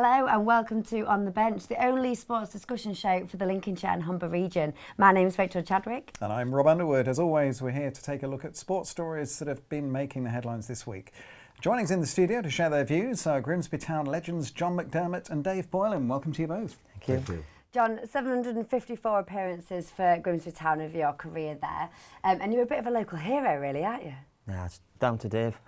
Hello and welcome to On the Bench, the only sports discussion show for the Lincolnshire and Humber region. My name is Rachel Chadwick. And I'm Rob Underwood. As always, we're here to take a look at sports stories that have been making the headlines this week. Joining us in the studio to share their views are Grimsby Town legends John McDermott and Dave Boylen. Welcome to you both. Thank you. John, 754 appearances for Grimsby Town over your career there. And you're a bit of a local hero, really, aren't you? Yeah, it's down to Dave.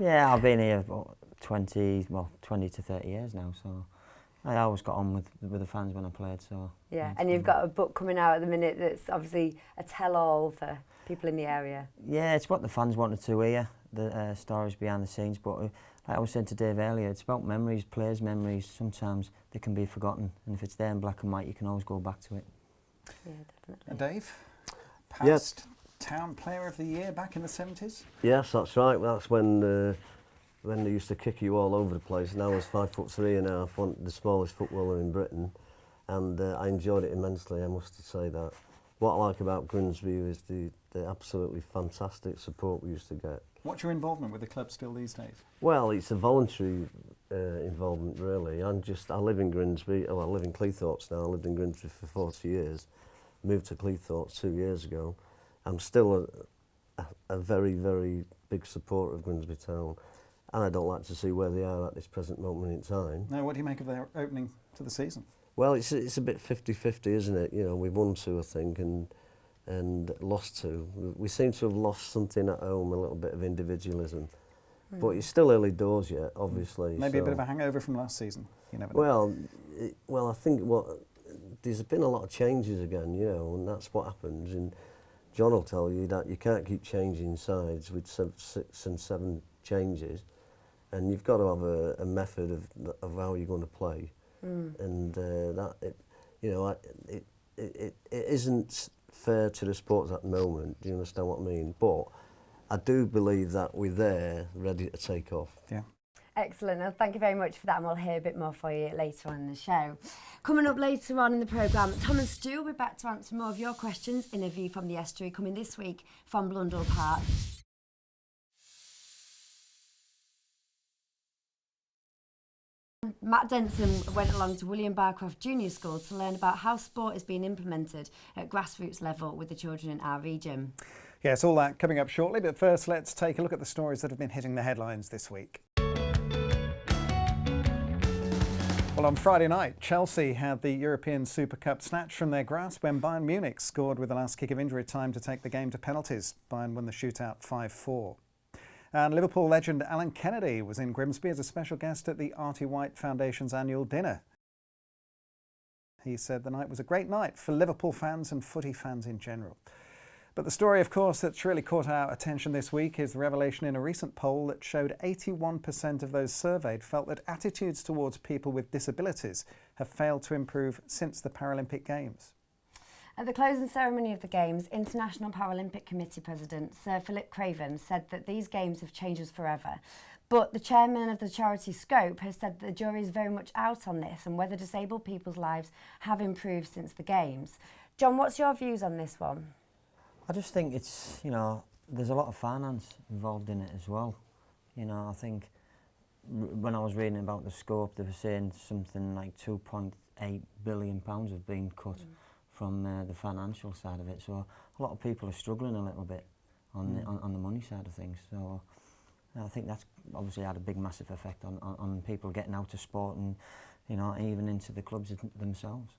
Yeah, I've been here about 20 to 30 years now, so I always got on with the fans when I played. So yeah, and you've got a book coming out at the minute that's obviously a tell-all for people in the area. Yeah, it's what the fans wanted to hear, the stories behind the scenes, but like I was saying to Dave earlier, it's about memories, players' memories. Sometimes they can be forgotten, and if it's there in black and white, you can always go back to it. Yeah, definitely. And Dave, past Town Player of the Year back in the 70s? Yes, that's right. That's when they used to kick you all over the place, and I was 5'3½", the smallest footballer in Britain, and I enjoyed it immensely, I must say that. What I like about Grimsby is the absolutely fantastic support we used to get. What's your involvement with the club still these days? Well, it's a voluntary involvement, really. I live in Grimsby, I live in Cleethorpes now. I lived in Grimsby for 40 years, moved to Cleethorpes 2 years ago. I'm still a very, very big supporter of Grimsby Town, and I don't like to see where they are at this present moment in time. Now, what do you make of their opening to the season? Well, it's a bit 50-50, isn't it? You know, we've won 2, I think, and lost 2. We seem to have lost something at home, a little bit of individualism. But it's still early doors yet, obviously. Maybe a bit of a hangover from last season. You never know. Well, I think there's been a lot of changes again, you know, and that's what happens. And John will tell you that you can't keep changing sides with 6 and 7 changes, and you've got to have a method of how you're going to play. And it isn't fair to the sports at the moment. Do you understand what I mean? But I do believe that we're there, ready to take off. Yeah. Excellent. Well, thank you very much for that, and we'll hear a bit more for you later on in the show. Coming up later on in the programme, Tom and Stu will be back to answer more of your questions in a view from the Estuary, coming this week from Blundell Park. Matt Denson went along to William Barcroft Junior School to learn about how sport is being implemented at grassroots level with the children in our region. Yes, all that coming up shortly, but first let's take a look at the stories that have been hitting the headlines this week. Well, on Friday night, Chelsea had the European Super Cup snatched from their grasp when Bayern Munich scored with the last kick of injury time to take the game to penalties. Bayern won the shootout 5-4. And Liverpool legend Alan Kennedy was in Grimsby as a special guest at the Artie White Foundation's annual dinner. He said the night was a great night for Liverpool fans and footy fans in general. But the story, of course, that's really caught our attention this week is the revelation in a recent poll that showed 81% of those surveyed felt that attitudes towards people with disabilities have failed to improve since the Paralympic Games. At the closing ceremony of the Games, International Paralympic Committee President Sir Philip Craven said that these Games have changed us forever. But the chairman of the charity Scope has said that the jury is very much out on this and whether disabled people's lives have improved since the Games. John, what's your views on this one? I just think it's, you know, there's a lot of finance involved in it as well. You know, I think when I was reading about the Scope, they were saying something like £2.8 billion have been cut from the financial side of it. So a lot of people are struggling a little bit on the money side of things. So I think that's obviously had a big, massive effect on people getting out of sport and, you know, even into the clubs themselves.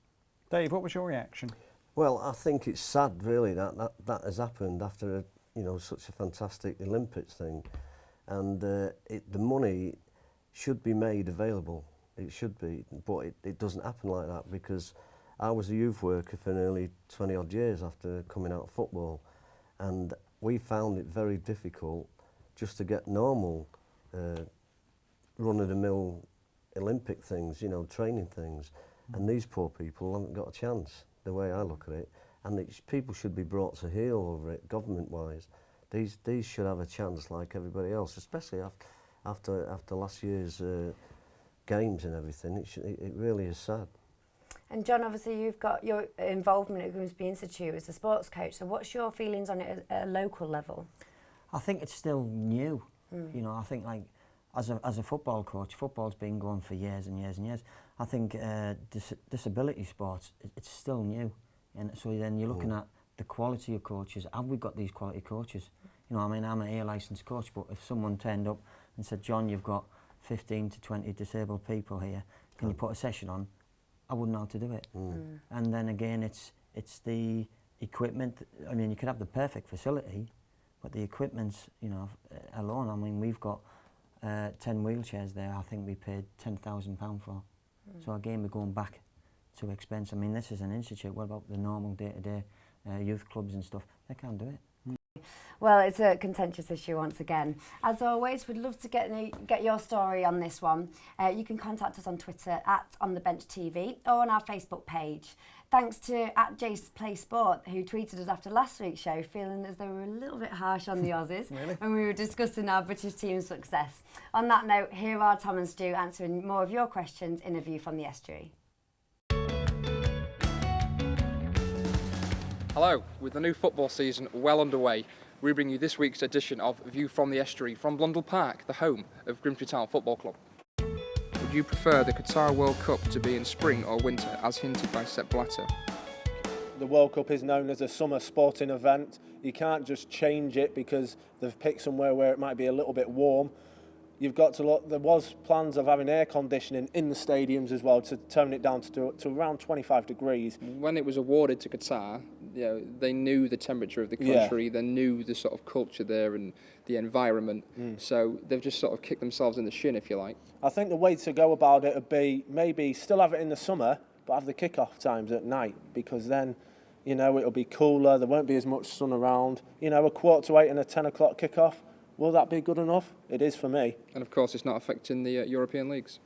Dave, what was your reaction? Well, I think it's sad, really, that has happened after such a fantastic Olympics thing, and the money should be made available. It should be, but it doesn't happen like that because I was a youth worker for nearly 20 odd years after coming out of football, and we found it very difficult just to get normal run-of-the-mill Olympic things, you know, training things, and these poor people haven't got a chance. The way I look at it, and people should be brought to heel over it, government-wise. These should have a chance like everybody else, especially after last year's games and everything. It really is sad. And John, obviously you've got your involvement at Grimsby Institute as a sports coach, so what's your feelings on it at a local level? I think it's still new. You know, I think like as a football coach, football's been going for years and years and years. I think disability sports, it's still new, and so then you're looking at the quality of coaches. Have we got these quality coaches? You know, I mean, I'm an A licensed coach, but if someone turned up and said, John, you've got 15 to 20 disabled people here, can you put a session on? I wouldn't know how to do it. And then again, it's the equipment. I mean, you could have the perfect facility, but the equipment's, you know, alone. I mean, we've got 10 wheelchairs there. I think we paid £10,000 for. So again, we're going back to expense. I mean, this is an institute. What about the normal day-to-day youth clubs and stuff? They can't do it. Well, it's a contentious issue once again. As always, we'd love to get your story on this one. You can contact us on Twitter @OnTheBenchTV or on our Facebook page. Thanks to @JacePlaySport, who tweeted us after last week's show, feeling as though we were a little bit harsh on the Aussies when we were discussing our British team's success. On that note, here are Tom and Stu answering more of your questions in A View from the Estuary. Hello, with the new football season well underway, we bring you this week's edition of View from the Estuary from Blundell Park, the home of Grimsby Town Football Club. Would you prefer the Qatar World Cup to be in spring or winter, as hinted by Sepp Blatter? The World Cup is known as a summer sporting event. You can't just change it because they've picked somewhere where it might be a little bit warm. You've got to look, there was plans of having air conditioning in the stadiums as well to turn it down to around 25 degrees. When it was awarded to Qatar, you know, they knew the temperature of the country, they knew the sort of culture there and the environment, so they've just sort of kicked themselves in the shin, if you like. I think the way to go about it would be maybe still have it in the summer, but have the kick-off times at night, because then, you know, it'll be cooler, there won't be as much sun around. You know, a 7:45 and a 10 o'clock kick-off. Will that be good enough? It is for me. And of course, it's not affecting the European leagues.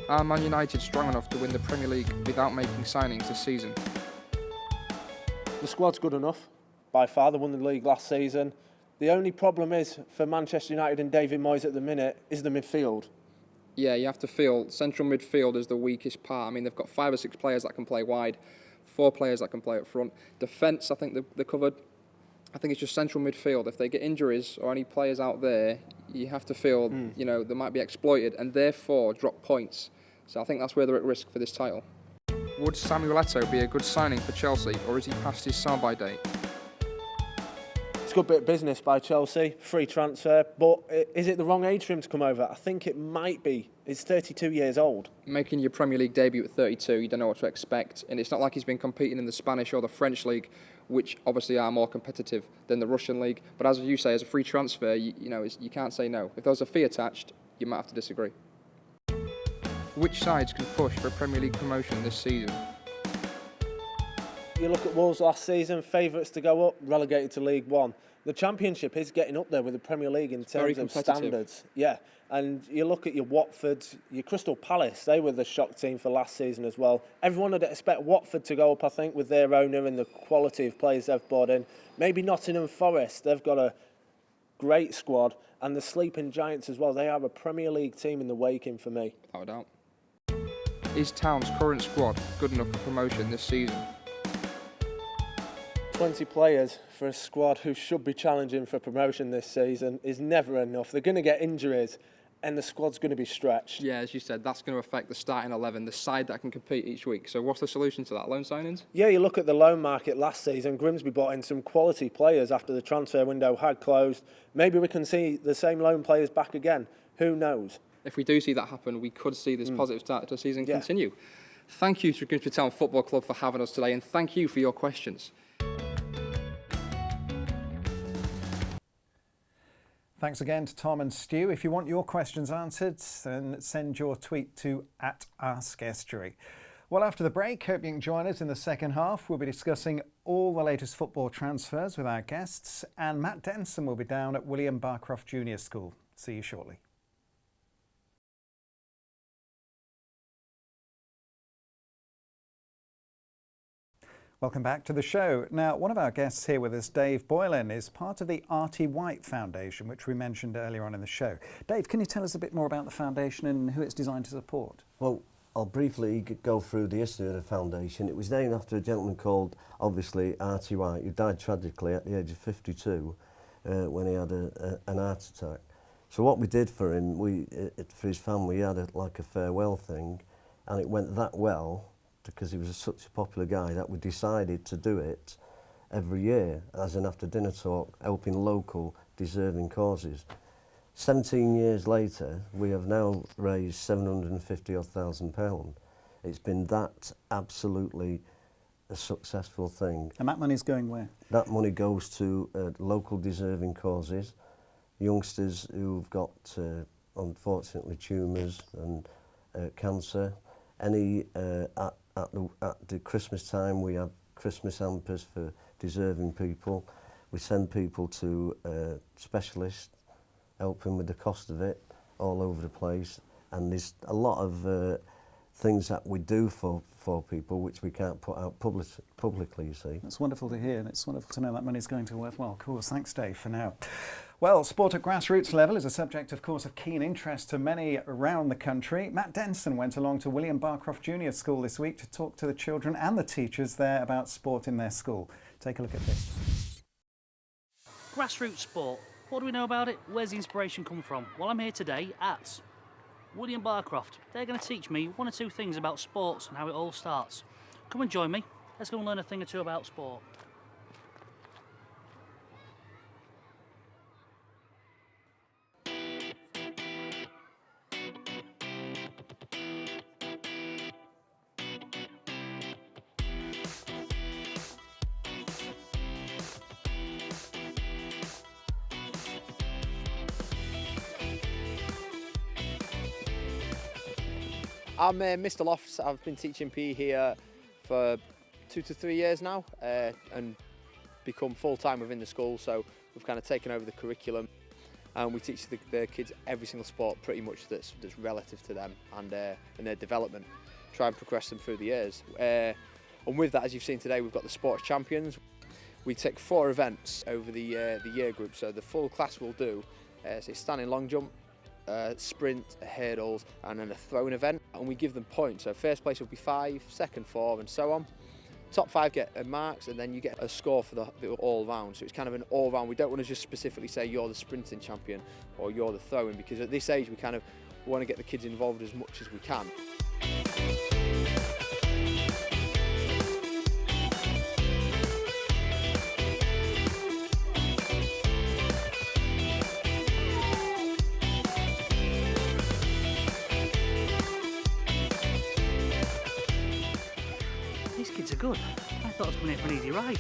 Are Man United strong enough to win the Premier League without making signings this season? The squad's good enough. By far, they won the league last season. The only problem is, for Manchester United and David Moyes at the minute, is the midfield. Yeah, you have to feel central midfield is the weakest part. I mean, they've got 5 or 6 players that can play wide, 4 players that can play up front. Defence, I think they're covered. I think it's just central midfield. If they get injuries or any players out there, you have to feel, you know, they might be exploited and therefore drop points. So I think that's where they're at risk for this title. Would Samuel Eto'o be a good signing for Chelsea, or is he past his sell-by date? It's a good bit of business by Chelsea, free transfer, but is it the wrong age for him to come over? I think it might be. He's 32 years old. Making your Premier League debut at 32, you don't know what to expect, and it's not like he's been competing in the Spanish or the French league, which obviously are more competitive than the Russian league. But as you say, as a free transfer, you know, you can't say no. If there's a fee attached, you might have to disagree. Which sides can push for a Premier League promotion this season? You look at Wolves last season, favourites to go up, relegated to League One. The Championship is getting up there with the Premier League in terms of standards. Yeah, and you look at your Watford, your Crystal Palace, they were the shock team for last season as well. Everyone would expect Watford to go up, I think, with their owner and the quality of players they've brought in. Maybe Nottingham Forest, they've got a great squad. And the Sleeping Giants as well, they are a Premier League team in the making for me. Without a doubt. Is Town's current squad good enough for promotion this season? 20 players for a squad who should be challenging for promotion this season is never enough. They're going to get injuries and the squad's going to be stretched. Yeah, as you said, that's going to affect the starting 11, the side that can compete each week. So what's the solution to that? Loan signings? Yeah, you look at the loan market last season, Grimsby bought in some quality players after the transfer window had closed. Maybe we can see the same loan players back again. Who knows? If we do see that happen, we could see this positive start to the season continue. Thank you to Grimsby Town Football Club for having us today, and thank you for your questions. Thanks again to Tom and Stu. If you want your questions answered, then send your tweet to @AskEstuary. Well, after the break, hope you can join us in the second half. We'll be discussing all the latest football transfers with our guests, and Matt Denson will be down at William Barcroft Junior School. See you shortly. Welcome back to the show. Now, one of our guests here with us, Dave Boylen, is part of the Artie White Foundation, which we mentioned earlier on in the show. Dave, can you tell us a bit more about the foundation and who it's designed to support? Well, I'll briefly go through the history of the foundation. It was named after a gentleman called, obviously, Artie White, who died tragically at the age of 52 when he had an heart attack. So what we did for him, for his family, we had like a farewell thing, and it went that well because he was such a popular guy that we decided to do it every year as an after dinner talk, helping local deserving causes. 17 years later, we have now raised £750,000. It's been that absolutely a successful thing. And that money's going where? That money goes to local deserving causes, youngsters who've got, unfortunately, tumours and cancer. At the Christmas time, we have Christmas hampers for deserving people. We send people to specialists, help them with the cost of it, all over the place. And there's a lot of things that we do for people which we can't put out publicly, you see. It's wonderful to hear, and it's wonderful to know that money's going to a worthwhile cause. Thanks, Dave, for now. Well, sport at grassroots level is a subject, of course, of keen interest to many around the country. Matt Denson went along to William Barcroft Junior School this week to talk to the children and the teachers there about sport in their school. Take a look at this. Grassroots sport. What do we know about it? Where's the inspiration come from? Well, I'm here today at William Barcroft. They're going to teach me one or two things about sports and how it all starts. Come and join me. Let's go and learn a thing or two about sport. I'm Mr. Lofts. I've been teaching PE here for 2 to 3 years now and become full-time within the school, so we've kind of taken over the curriculum and we teach the kids every single sport pretty much that's relative to them and their development, try and progress them through the years. And with that, as you've seen today, we've got the sports champions. We take 4 events over the year group, so the full class will do say standing long jump, sprint, hurdles, and then a throwing event, and we give them points. So first place will be 5, second 4, and so on. Top 5 get marks, and then you get a score for the all round. So it's kind of an all round. We don't want to just specifically say you're the sprinting champion or you're the throwing, because at this age we kind of want to get the kids involved as much as we can. These kids are good. I thought I was coming here for an easy ride.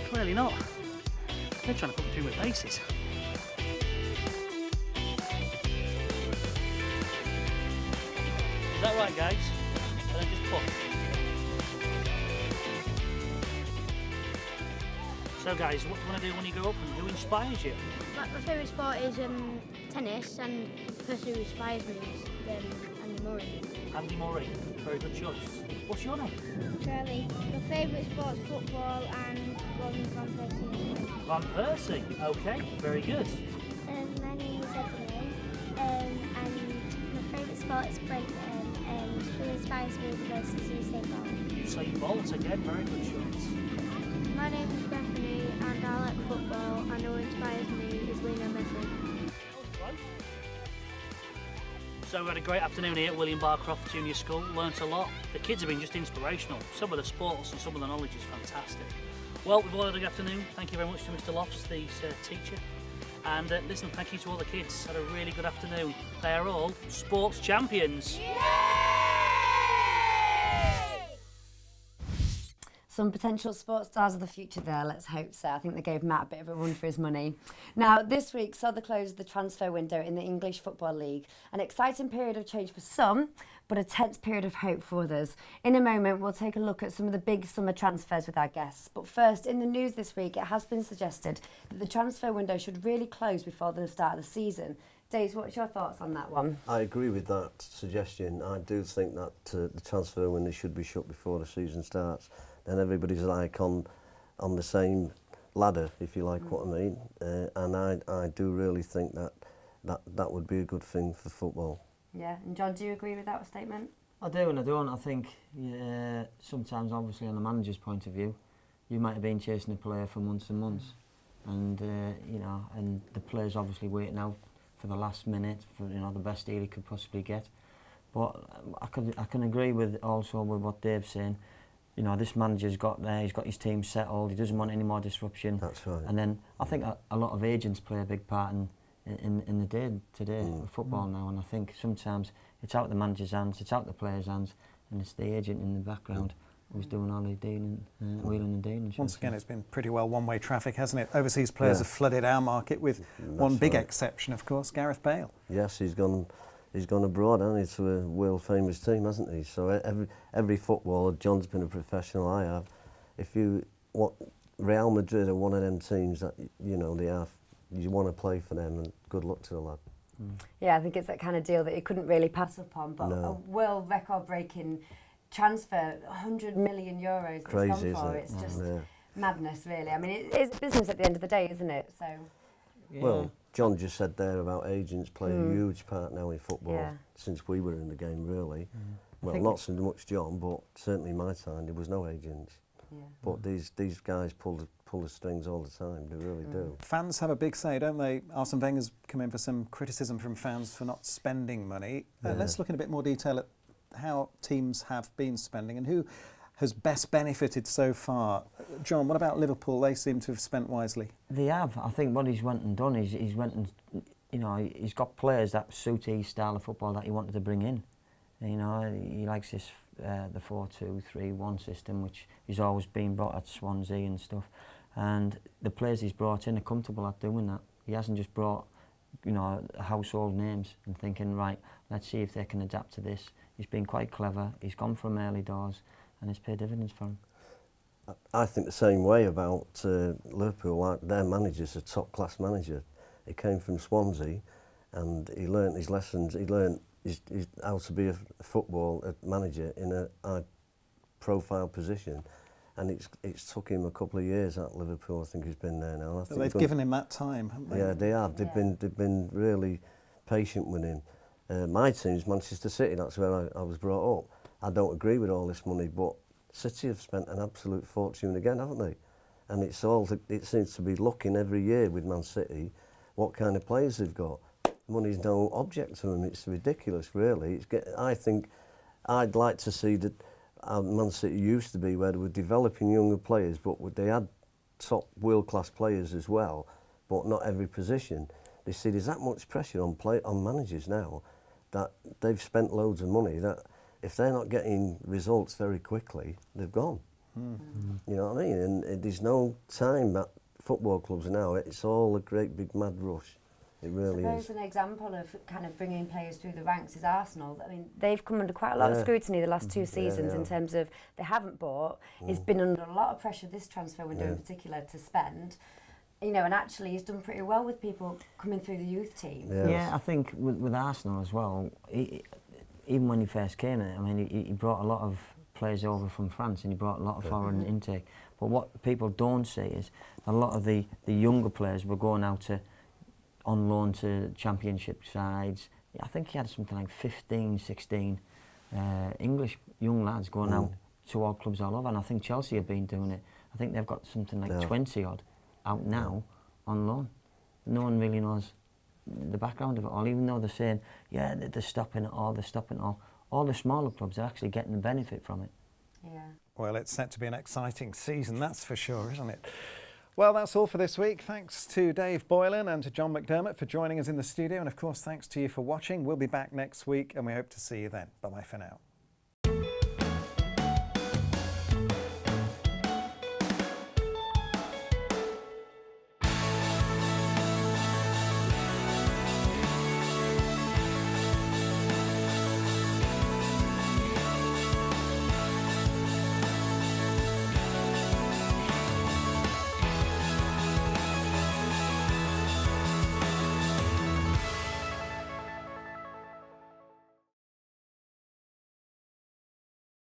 Clearly not. They're trying to put me through my paces. Is that right, guys? And then just push. So, guys, what do you want to do when you grow up, and who inspires you? My favourite sport is tennis, and the person who inspires me is Andy Murray. Andy Murray, very good choice. What's your name? Charlie. My favourite sport's football and Van Persie. Van Persie, okay, very good. My name is Estuary, and my favourite sport is sprint, and who inspires me the most is Usain Bolt. Usain Bolt, again, very good choice. My name is Bethany, and I like football, and who inspires me is Lionel Messi. So we had a great afternoon here at William Barcroft Junior School, learnt a lot. The kids have been just inspirational. Some of the sports and some of the knowledge is fantastic. Well, we've all had a good afternoon. Thank you very much to Mr. Lofts, the teacher. And listen, thank you to all the kids. Had a really good afternoon. They are all sports champions. Some potential sports stars of the future there, let's hope so. I think they gave Matt a bit of a run for his money. Now, this week saw the close of the transfer window in the English Football League. An exciting period of change for some, but a tense period of hope for others. In a moment, we'll take a look at some of the big summer transfers with our guests. But first, in the news this week, it has been suggested that the transfer window should really close before the start of the season. Dave, what's your thoughts on that one? I agree with that suggestion. I do think that the transfer window should be shut before the season starts. And everybody's like on the same ladder, if you like what I mean. And I do really think that would be a good thing for football. Yeah, and John, do you agree with that statement? I do and I don't. I think sometimes, obviously, on the manager's point of view, you might have been chasing a player for months and months, and you know, and the player's obviously waiting out for the last minute, for the best deal he could possibly get. But I can agree with what Dave's saying. This manager's got there, he's got his team settled, he doesn't want any more disruption. That's right. And then I think a lot of agents play a big part in the day-to-day of football now, and I think sometimes it's out the manager's hands, it's out the player's hands, and it's the agent in the background who's doing all the dealing, wheeling and dealing. Once again, it's been pretty well one-way traffic, hasn't it? Overseas players have flooded our market, with one big exception, of course, Gareth Bale. Yes, he's gone abroad, hasn't he, to a world-famous team, hasn't he? So every footballer, John's been a professional, I have. Real Madrid are one of them teams that, you want to play for them, and good luck to the lad. Yeah, I think it's that kind of deal that you couldn't really pass up on, but a world record-breaking transfer, €100 million it's crazy, gone for. Isn't it? It's just madness, really. I mean, it is a business at the end of the day, isn't it? So. Yeah. Well, John just said there about agents play a huge part now in football since we were in the game, really. Well, not so much John, but certainly my time there was no agents. Yeah. But these guys pull the strings all the time. They really do. Fans have a big say, don't they? Arsene Wenger's come in for some criticism from fans for not spending money. Let's look in a bit more detail at how teams have been spending and who has best benefited so far. John, what about Liverpool? They seem to have spent wisely. They have. I think what he's went and done is he's he's got players that suit his style of football that he wanted to bring in. He likes this the 4-2-3-1 system, which he's always been brought at Swansea and stuff. And the players he's brought in are comfortable at doing that. He hasn't just brought household names and thinking, right, let's see if they can adapt to this. He's been quite clever. He's gone from early doors, and it's paid dividends for him. I think the same way about Liverpool. Like, their manager's a top-class manager. He came from Swansea, and he learnt his lessons. He learnt how to be a football manager in a high-profile position, and it's took him a couple of years at Liverpool. I think he's been there now. But they've given him that time, haven't they? Yeah, they have. They've been really patient with him. My team's Manchester City. That's where I was brought up. I don't agree with all this money, but City have spent an absolute fortune again, haven't they? And it seems to be looking every year with Man City what kind of players they've got. Money's no object to them. It's ridiculous, really. I think I'd like to see that Man City used to be, where they were developing younger players, but they had top world-class players as well, but not every position. They see there's that much pressure on managers now that they've spent loads of money that if they're not getting results very quickly, they've gone. You know what I mean? And there's no time at football clubs now. It's all a great big mad rush. It really is. I suppose an example of kind of bringing players through the ranks is Arsenal. I mean, they've come under quite a lot of scrutiny the last 2 seasons in terms of they haven't bought. He's been under a lot of pressure this transfer window in particular to spend. And actually he's done pretty well with people coming through the youth team. Yeah, I think with Arsenal as well, even when he first came in, I mean, he brought a lot of players over from France and he brought a lot of foreign intake. But what people don't see is a lot of the younger players were going out on loan to championship sides. I think he had something like 15, 16 English young lads going out to all clubs all over, and I think Chelsea have been doing it. I think they've got something like 20 odd out now on loan. No one really knows the background of it all, even though they're saying, yeah, they're stopping it all, all the smaller clubs are actually getting the benefit from it. Yeah. Well, it's set to be an exciting season, that's for sure, isn't it? Well, that's all for this week. Thanks to Dave Boylen and to John McDermott for joining us in the studio, and of course thanks to you for watching. We'll be back next week and we hope to see you then. Bye-bye for now.